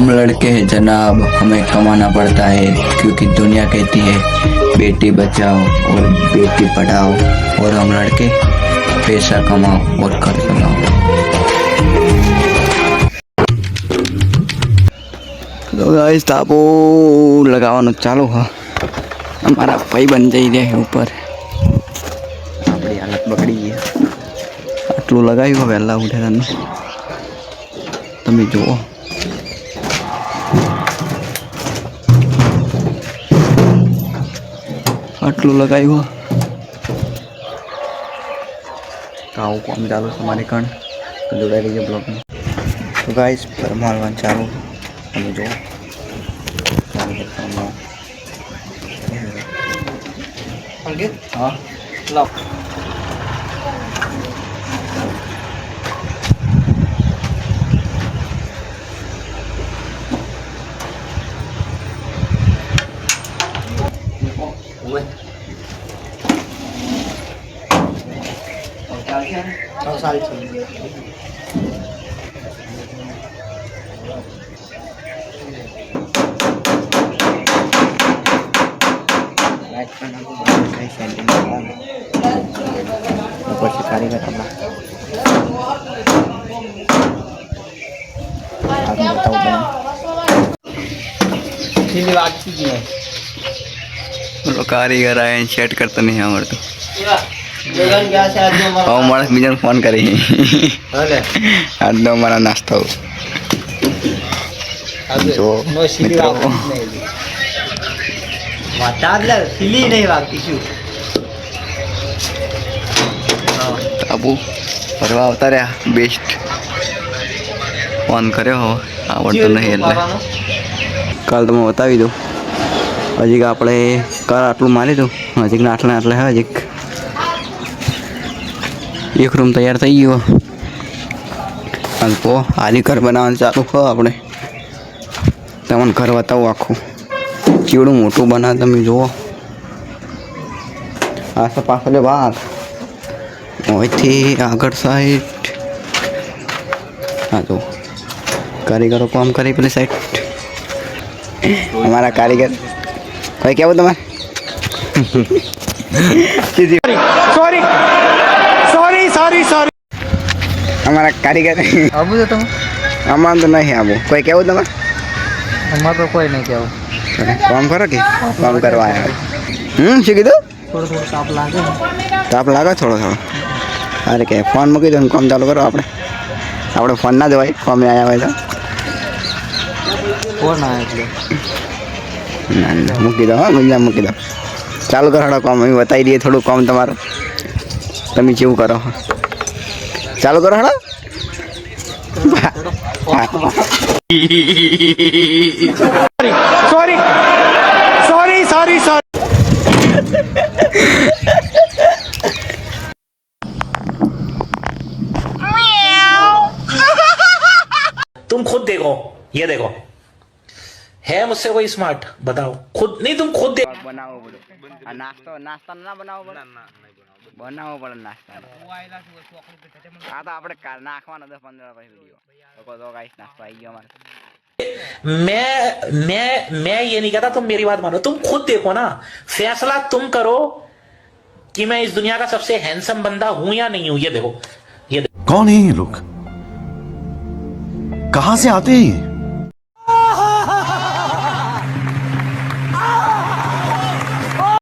हम लड़के हैं जनाब, हमें कमाना पड़ता है क्योंकि दुनिया कहती है बेटी बचाओ और बेटी पढ़ाओ, और हम लड़के पैसा कमाओ और घर बनाओ। तो गाइस तापो लगावવાનું ચાલુ હા, અમારા ભાઈ બન જઈ રહ્યા છે ઉપર, આપણી હાલત બગડી ગઈ, આટલું લગાવ્યું વહેલા ઉઠે તમે જુઓ, આટલું લગાવ્યું તો આવું કામ ચાલુ છે અમારે કણ, તો જોડાઈ રહીએ બ્લોગમાં। તો ગાઈસ પરમારવાનું ચાલુ તમે જુઓ, हाँ लो ऊपर से कारीगर अपना कारीगर आए सेट करते नहीं हमारे तो मानस बीजा फोन करे आज तो हमारा नाश्ता हो जो मित्रों अबू परवा આવતા રહ્યા બેસ્ટ ફોન કર્યો હો આવડતું નહીં એટલે કાલ તમે બતાવી દઉં હજી આપણે કાલ આટલું મારી દઉં હજી આટલા આટલે હા હજી એક રૂમ તૈયાર થઈ ગયો અને તો હાલી ઘર બનાવવાનું ચાલુ કહો આપણે તમને ઘર બતાવું આખું કેવડું મોટું બનાવે તમે જુઓ આ પાછળ વાત અહીંથી આગળ સાઈડ હા તો કારીગરો કામ કરે પેલી સાઈડ અમારા કારીગર ભાઈ કેવું તમારે સોરી સોરી સોરી સોરી અમારા કારીગર આવું છે તમે અમારે તો નહીં આવું કોઈ કેવું તમારે અમારે તો કોઈ નહીં કેવું કામ કરો કે કામ કરવા આવ્યા શું કીધું થોડું થોડું તાપ લાગે થોડો થોડો અરે કે ફોન મૂકી દો કામ ચાલુ કરો આપણે ફોન ના જવાય ફોન આવ્યા હોય તો ફોન આવે એટલે ના મૂકી દો હા ગુંજા મૂકી દો ચાલુ કરો કામ અમે બતાવી દઈએ થોડું કામ તમારું તમે કેવું કરો ચાલુ કરો હડો સોરી સોરી સોરી સોરી तुम खुद देखो, ये देखो, है मुझसे कोई स्मार्ट? बताओ खुद, नहीं तुम खुद देखो। बनाओ बोलो नाश्ता नाश्ता ना बनाओ बोलो बनाओ बोलो नाश्ता आ तो આપણે નાખવાનો 10-15 પછી વિડિયો તો ગાઈસ નાસ્તો આવી ગયો અમારે मैं ये नहीं कहता, तुम मेरी बात मानो, तुम खुद देखो ना, फैसला तुम करो कि मैं इस दुनिया का सबसे हैंडसम बंदा हूं या नहीं हूं। ये देखो, ये देखो। कौन है ये लोग, कहां से आते हैं ये?